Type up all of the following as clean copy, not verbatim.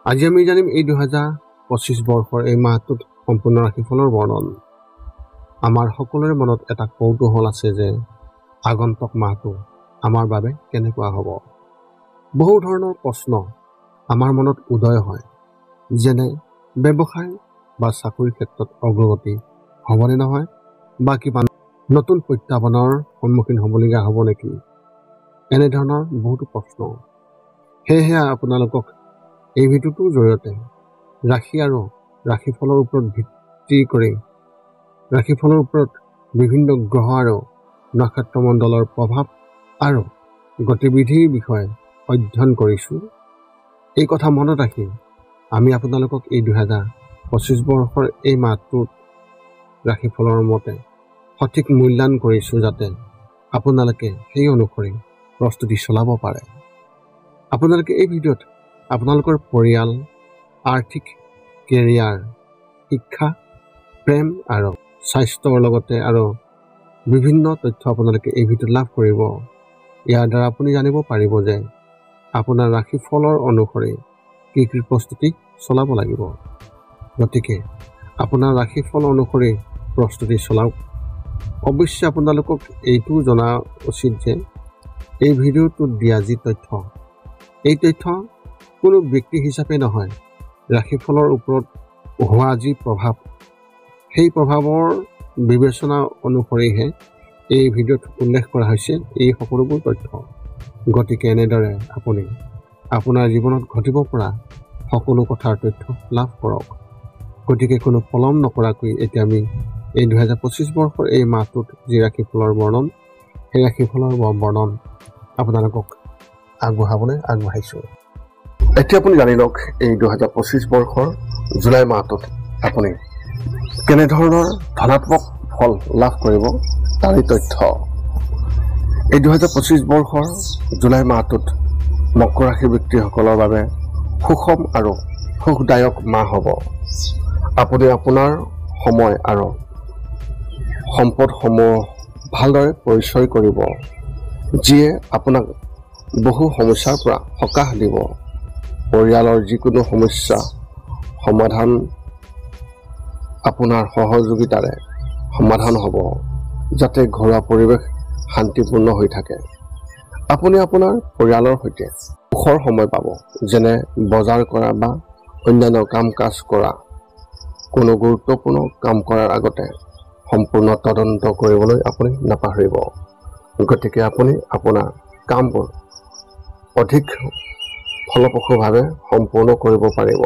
আজি আমি জানিম এই 2025 বৰ্ষৰ এই মাহটোত সম্পূৰ্ণ ৰাশিফলৰ বৰ্ণন। আমাৰ সকলোৰে মনত এটা কৌতূহল আছে যে আগন্তুক মাহটো আমাৰ বাবে কেনেকুৱা হ'ব। বহু ধৰণৰ প্ৰশ্ন আমাৰ মনত উদয় হয়, যেনে ব্যৱসায় বা চাকৰিৰ ক্ষেত্ৰত অগ্ৰগতি হ'বনে নহয়, বা কিবা নতুন প্ৰত্যাহ্বানৰ সন্মুখীন হ'বলগীয়া হ'ব নেকি, এনেধৰণৰ বহুতো প্ৰশ্ন। সেয়েহে আপোনালোকক এই ভিডিঅ'টোৰ জৰিয়তে ৰাশি আৰু ৰাশিফলৰ ওপৰত ভিত্তি কৰি ৰাশিফলৰ ওপৰত বিভিন্ন গ্ৰহ আৰু নক্ষত্ৰমণ্ডলৰ প্ৰভাৱ আৰু গতিবিধিৰ বিষয়ে অধ্যয়ন কৰিছোঁ। এই কথা মনত ৰাখি আমি আপোনালোকক এই 2025 বৰ্ষৰ এই মাহটোত ৰাশিফলৰ মতে সঠিক মূল্যায়ন কৰিছোঁ, যাতে আপোনালোকে সেই অনুসৰি প্ৰস্তুতি চলাব পাৰে। আপোনালোকে এই ভিডিঅ'ত আপোনালোকৰ পৰিয়াল, আৰ্থিক, কেৰিয়াৰ, শিক্ষা, প্ৰেম আৰু স্বাস্থ্যৰ লগতে আৰু বিভিন্ন তথ্য আপোনালোকে এই ভিডিঅ'ত লাভ কৰিব। ইয়াৰ দ্বাৰা আপুনি জানিব পাৰিব যে আপোনাৰ ৰাশিফলৰ অনুসৰি কি কি প্ৰস্তুতি চলাব লাগিব। গতিকে আপোনাৰ ৰাশিফল অনুসৰি প্ৰস্তুতি চলাওক। অৱশ্যে আপোনালোকক এইটো জনা উচিত যে এই ভিডিঅ'টোত দিয়া যি তথ্য, এই তথ্য কোনো ব্যক্তি হিচাপে নহয়, ৰাশিফলৰ ওপৰত হোৱা যি প্ৰভাৱ, সেই প্ৰভাৱৰ বিবেচনা অনুসৰিহে এই ভিডিঅ'ত উল্লেখ কৰা হৈছে এই সকলোবোৰ তথ্য। গতিকে এনেদৰে আপুনি আপোনাৰ জীৱনত ঘটিব পৰা সকলো কথাৰ তথ্য লাভ কৰক। গতিকে কোনো পলম নকৰাকৈ এতিয়া আমি এই 2025 বৰ্ষৰ এই মাহটোত যি ৰাশিফলৰ বৰ্ণন, সেই ৰাশিফলৰ বৰ্ণন আপোনালোকক আগবঢ়াবলৈ আগবাঢ়িছোঁ। এতিয়া আপুনি জানি লওক এই 2025 বৰ্ষৰ জুলাই মাহটোত আপুনি কেনেধৰণৰ ধনাত্মক ফল লাভ কৰিব তাৰে তথ্য। এই 2025 বৰ্ষৰ জুলাই মাহটোত মকৰ ৰাশি ব্যক্তিসকলৰ বাবে সুষম আৰু সুখদায়ক মাহ হ'ব। আপুনি আপোনাৰ সময় আৰু সম্পদসমূহ ভালদৰে পৰিচয় কৰিব, যিয়ে আপোনাক বহু সমস্যাৰ পৰা সকাহ দিব। পৰিয়ালৰ যিকোনো সমস্যা সমাধান আপোনাৰ সহযোগিতাৰে সমাধান হ'ব, যাতে ঘৰুৱা পৰিৱেশ শান্তিপূৰ্ণ হৈ থাকে। আপুনি আপোনাৰ পৰিয়ালৰ সৈতে সুখৰ সময় পাব, যেনে বজাৰ কৰা বা অন্যান্য কাম কাজ কৰা। কোনো গুৰুত্বপূৰ্ণ কাম কৰাৰ আগতে সম্পূৰ্ণ তদন্ত কৰিবলৈ আপুনি নাপাহৰিব। গতিকে আপুনি আপোনাৰ কামবোৰ অধিক ফলপ্ৰসূভাৱে সম্পূৰ্ণ কৰিব পাৰিব।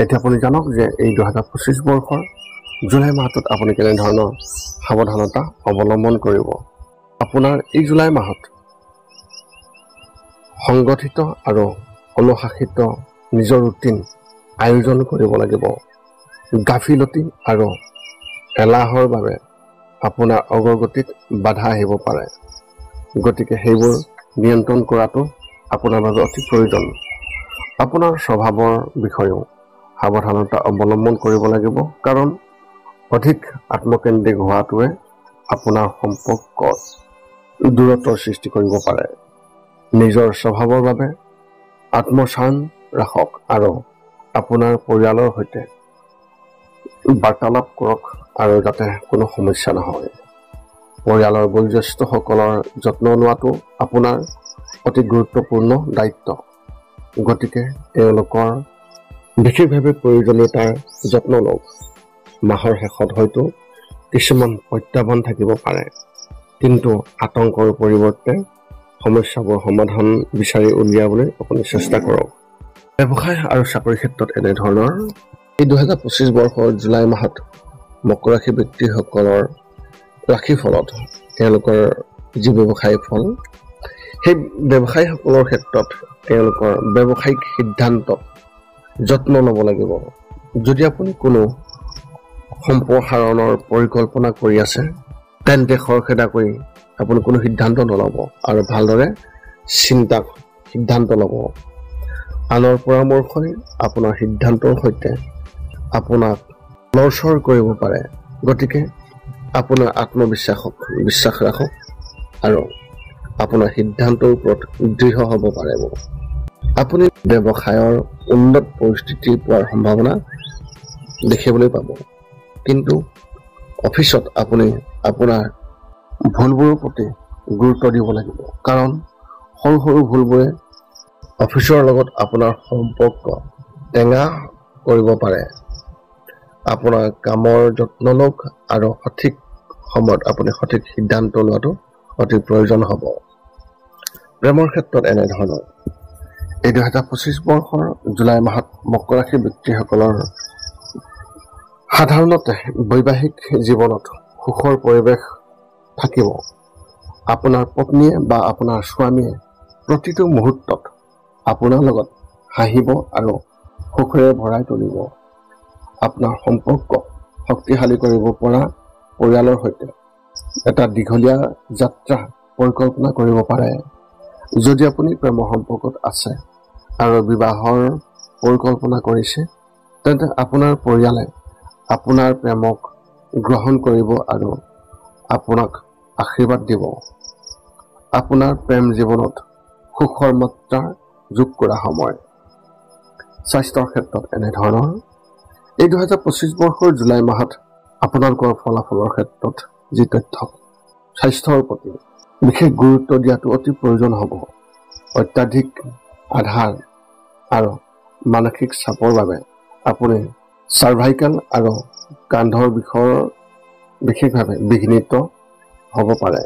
এতিয়া আপুনি জানক যে এই 2025 বৰ্ষৰ জুলাই মাহটোত আপুনি কেনেধৰণৰ সাৱধানতা অৱলম্বন কৰিব। আপোনাৰ এই জুলাই মাহত সংগঠিত আৰু অনুশাসিত নিজৰ ৰুটিন আয়োজন কৰিব লাগিব। গাফিলতি আৰু এলাহৰ বাবে আপোনাৰ অগ্ৰগতিত বাধা আহিব পাৰে। গতিকে সেইবোৰ নিয়ন্ত্ৰণ কৰাটো আপোনাৰ বাবে অতি প্ৰয়োজন। আপোনাৰ স্বভাৱৰ বিষয়েও সাৱধানতা অৱলম্বন কৰিব লাগিব, কাৰণ অধিক আত্মকেন্দ্ৰিক হোৱাটোৱে আপোনাৰ সম্পৰ্কত দূৰত্বৰ সৃষ্টি কৰিব পাৰে। নিজৰ স্বভাৱৰ বাবে আত্মশান ৰাখক আৰু আপোনাৰ পৰিয়ালৰ সৈতে বাৰ্তালাপ কৰক, আৰু যাতে কোনো সমস্যা নহয়। পৰিয়ালৰ বয়োজ্যেষ্ঠসকলৰ যত্ন লোৱাটো আপোনাৰ অতি গুৰুত্বপূৰ্ণ দায়িত্ব। গতিকে তেওঁলোকৰ বিশেষভাৱে প্ৰয়োজনীয়তাৰ যত্ন লওক। মাহৰ শেষত হয়তো কিছুমান প্ৰত্যাহ্বান থাকিব পাৰে, কিন্তু আতংকৰ পৰিৱৰ্তে সমস্যাবোৰ সমাধান বিচাৰি উলিয়াবলৈ আপুনি চেষ্টা কৰক। ব্যৱসায় আৰু চাকৰিৰ ক্ষেত্ৰত এনেধৰণৰ এই 2025 বৰ্ষৰ জুলাই মাহত মকৰ ৰাশি ব্যক্তিসকলৰ ৰাশিফলত তেওঁলোকৰ যি ব্যৱসায়িক ফল, সেই ব্যৱসায়ীসকলৰ ক্ষেত্ৰত তেওঁলোকৰ ব্যৱসায়িক সিদ্ধান্ত যত্ন ল'ব লাগিব। যদি আপুনি কোনো সম্প্ৰসাৰণৰ পৰিকল্পনা কৰি আছে, তেন্তে খৰখেদা কৰি আপুনি কোনো সিদ্ধান্ত নল'ব আৰু ভালদৰে সিদ্ধান্ত ল'ব। আনৰ পৰামৰ্শই আপোনাৰ সিদ্ধান্তৰ সৈতে আপোনাক লৰচৰ কৰিব পাৰে। গতিকে আপোনাৰ আত্মবিশ্বাসক বিশ্বাস ৰাখক আৰু আপোনাৰ সিদ্ধান্তৰ ওপৰত দৃঢ় হ'ব পাৰিব। আপুনি ব্যৱসায়ৰ উন্নত পৰিস্থিতি পোৱাৰ সম্ভাৱনা দেখিবলৈ পাব। কিন্তু অফিচত আপুনি আপোনাৰ ভুলবোৰৰ প্ৰতি গুৰুত্ব দিব লাগিব, কাৰণ সৰু সৰু ভুলবোৰে অফিচৰ লগত আপোনাৰ সম্পৰ্ক টেঙা কৰিব পাৰে। আপোনাৰ কামৰ যত্ন লওক আৰু সঠিক সময়ত আপুনি সঠিক সিদ্ধান্ত লোৱাটো অতি প্ৰয়োজন হ'ব। প্ৰেমৰ ক্ষেত্ৰত এনেধৰণৰ এই 2025 বৰ্ষৰ জুলাই মাহত মকৰ ৰাশিৰ ব্যক্তিসকলৰ সাধাৰণতে বৈবাহিক জীৱনত সুখৰ পৰিৱেশ থাকিব। আপোনাৰ পত্নীয়ে বা আপোনাৰ স্বামীয়ে প্ৰতিটো মুহূৰ্তত আপোনাৰ লগত হাঁহিব আৰু সুখেৰে ভৰাই তুলিব। আপোনাৰ সম্পৰ্ক শক্তিশালী কৰিব পৰা পৰিয়ালৰ সৈতে এটা দীঘলীয়া যাত্ৰা পৰিকল্পনা কৰিব পাৰে। যদি আপুনি প্ৰেমৰ সম্পৰ্কত আছে আৰু বিবাহৰ পৰিকল্পনা কৰিছে, তেন্তে আপোনাৰ পৰিয়ালে আপোনাৰ প্ৰেমক গ্ৰহণ কৰিব আৰু আপোনাক আশীৰ্বাদ দিব। আপোনাৰ প্ৰেম জীৱনত সুখৰ মাত্ৰা যোগ কৰা সময়। স্বাস্থ্যৰ ক্ষেত্ৰত এনেধৰণৰ এই 2025 বৰ্ষৰ জুলাই মাহত আপোনালোকৰ ফলাফলৰ ক্ষেত্ৰত যি তথ্য, স্বাস্থ্যৰ প্ৰতি বিশেষ গুৰুত্ব দিয়াটো অতি প্ৰয়োজন হ'ব। অত্যাধিক আধাৰ আৰু মানসিক চাপৰ বাবে আপুনি চাৰ্ভাইকেল আৰু কান্ধৰ বিষৰ বিশেষভাৱে বিঘ্নিত হ'ব পাৰে।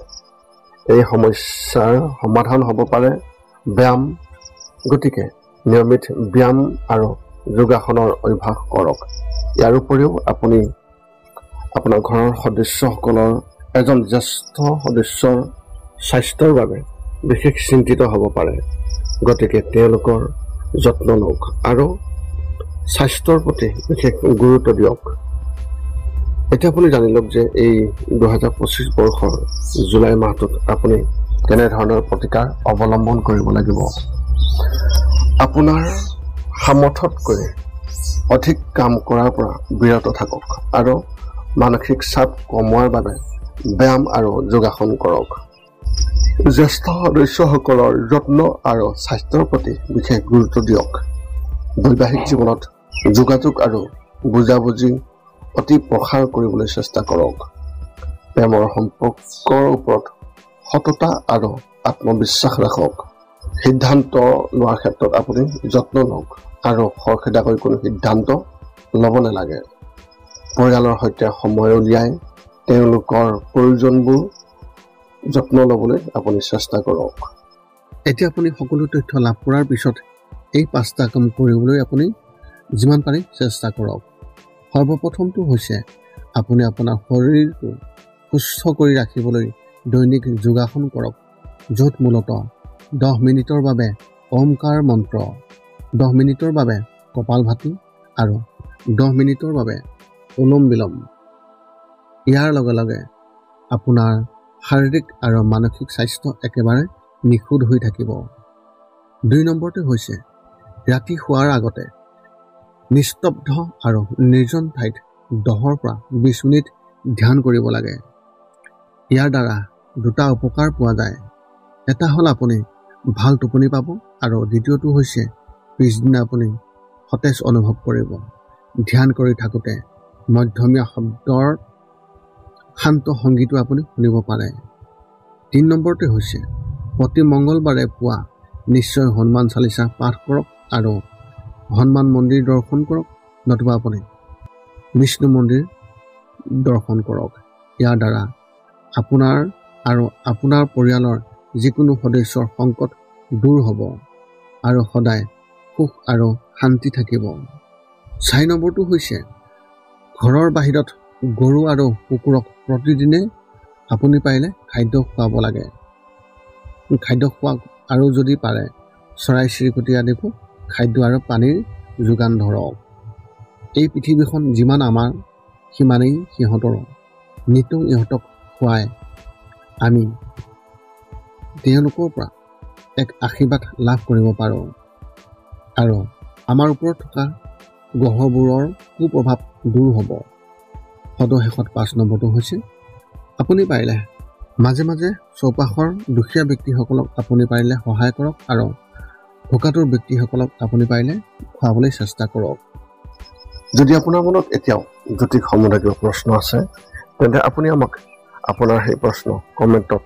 এই সমস্যাৰ সমাধান হ'ব পাৰে ব্যায়াম। গতিকে নিয়মিত ব্যায়াম আৰু যোগাসনৰ অভ্যাস কৰক। ইয়াৰ উপৰিও আপুনি আপোনাৰ ঘৰৰ সদস্যসকলৰ এজন জ্যেষ্ঠ সদস্যৰ স্বাস্থ্যৰ বাবে বিশেষ চিন্তিত হ'ব পাৰে। গতিকে তেওঁলোকৰ যত্ন লওক আৰু স্বাস্থ্যৰ প্ৰতি বিশেষ গুৰুত্ব দিয়ক। এতিয়া আপুনি জানি লওক যে এই 2025 বৰ্ষৰ জুলাই মাহটোত আপুনি কেনেধৰণৰ প্ৰতিকাৰ অৱলম্বন কৰিব লাগিব। আপোনাৰ সামৰ্থতকৈ অধিক কাম কৰাৰ পৰা বিৰত থাকক আৰু মানসিক চাপ কমোৱাৰ বাবে ব্যায়াম আৰু যোগাসন কৰক। জ্যেষ্ঠ সদস্যসকলৰ যত্ন আৰু স্বাস্থ্যৰ প্ৰতি বিশেষ গুৰুত্ব দিয়ক। বৈবাহিক জীৱনত যোগাযোগ আৰু বুজাবুজি অতি প্ৰসাৰ কৰিবলৈ চেষ্টা কৰক। প্ৰেমৰ সম্পৰ্কৰ ওপৰত সততা আৰু আত্মবিশ্বাস ৰাখক। সিদ্ধান্ত লোৱাৰ ক্ষেত্ৰত আপুনি যত্ন লওক আৰু খৰখেদাকৈ কোনো সিদ্ধান্ত ল'ব নালাগে। পৰিয়ালৰ সৈতে সময় উলিয়াই তেওঁলোকৰ প্ৰয়োজনবোৰ যত্ন ল'বলৈ আপুনি চেষ্টা কৰক। এতিয়া আপুনি সকলো তথ্য লাভ কৰাৰ পিছত এই 5টা কাম কৰিবলৈ আপুনি যিমান পাৰি চেষ্টা কৰক। সৰ্বপ্ৰথমটো হৈছে আপুনি আপোনাৰ শৰীৰটো সুস্থ কৰি ৰাখিবলৈ দৈনিক যোগাসন কৰক, য'ত মূলতঃ 10 মিনিটৰ বাবে ওমকাৰ মন্ত্ৰ, 10 মিনিটৰ বাবে কপালভাতি আৰু 10 মিনিটৰ বাবে অনুলোম বিলোম। ইয়াৰ লগে লগে আপোনাৰ শাৰীৰিক আৰু মানসিক স্বাস্থ্য একেবাৰে নিখুঁত হৈ থাকিব। 2 নম্বৰটো হৈছে ৰাতি শোৱাৰ আগতে নিস্তব্ধ আৰু নিৰ্জন ঠাইত 10 পৰা 20 মিনিট ধ্যান কৰিব লাগে। ইয়াৰ দ্বাৰা 2টা উপকাৰ পোৱা যায়। এটা হ'ল আপুনি ভাল টোপনি পাব আৰু দ্বিতীয়টো হৈছে পিছদিনা আপুনি সতেজ অনুভৱ কৰিব। ধ্যান কৰি থাকোঁতে মধ্যমীয়া শব্দৰ শান্ত সংগীতো আপুনি শুনিব পাৰে। 3 নম্বৰটো হৈছে প্ৰতি মংগলবাৰে পুৱা নিশ্চয় হনুমান চালিচা পাঠ কৰক আৰু হনুমান মন্দিৰ দৰ্শন কৰক, নতুবা আপুনি বিষ্ণু মন্দিৰ দৰ্শন কৰক। ইয়াৰ দ্বাৰা আপোনাৰ আৰু আপোনাৰ পৰিয়ালৰ যিকোনো সদস্যৰ সংকট দূৰ হ'ব আৰু সদায় সুখ আৰু শান্তি থাকিব। 4 নম্বৰটো হৈছে ঘৰৰ বাহিৰত গৰু আৰু কুকুৰক প্ৰতিদিনে আপুনি পাৰিলে খাদ্য খুৱাব লাগে। খাদ্য খোৱা আৰু যদি পাৰে চৰাই চিৰিকটি আদিকো খাদ্য আৰু পানীৰ যোগান ধৰক। এই পৃথিৱীখন যিমান আমাৰ সিমানেই সিহঁতৰো। নিতৌ ইহঁতক খুৱাই আমি তেওঁলোকৰ পৰা এক আশীৰ্বাদ লাভ কৰিব পাৰোঁ আৰু আমাৰ ওপৰত থকা গ্ৰহবোৰৰ কুপ্ৰভাৱ দূৰ হ'ব। সদশেষত 5 নম্বৰটো হৈছে আপুনি পাৰিলে মাজে মাজে চৌপাশৰ দুখীয়া ব্যক্তিসকলক আপুনি পাৰিলে সহায় কৰক আৰু ভোকাতুৰ ব্যক্তিসকলক আপুনি পাৰিলে খুৱাবলৈ চেষ্টা কৰক। যদি আপোনাৰ মনত এতিয়াও জ্যোতিষ সম্বন্ধীয় প্ৰশ্ন আছে তেন্তে আপুনি আমাক আপোনাৰ সেই প্ৰশ্ন কমেণ্টত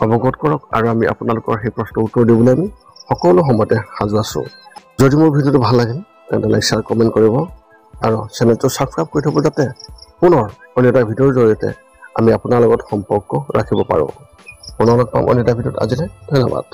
অৱগত কৰক আৰু আমি আপোনালোকৰ সেই প্ৰশ্নৰ উত্তৰ দিবলৈ আমি সকলো সময়তে সাজু আছোঁ। যদি মোৰ ভিডিঅ'টো ভাল লাগে তেন্তে লাইক শ্বেয়াৰ কমেণ্ট কৰিব আৰু চেনেলটো ছাবস্ক্ৰাইব কৰি থ'ব যাতে পুনৰ অন্য এটা ভিডিঅ'ৰ জৰিয়তে আমি আপোনাৰ লগত সম্পৰ্ক ৰাখিব পাৰোঁ। পুনৰ লগ পাম অন্য এটা ভিডিঅ'ত। আজিলৈ ধন্যবাদ।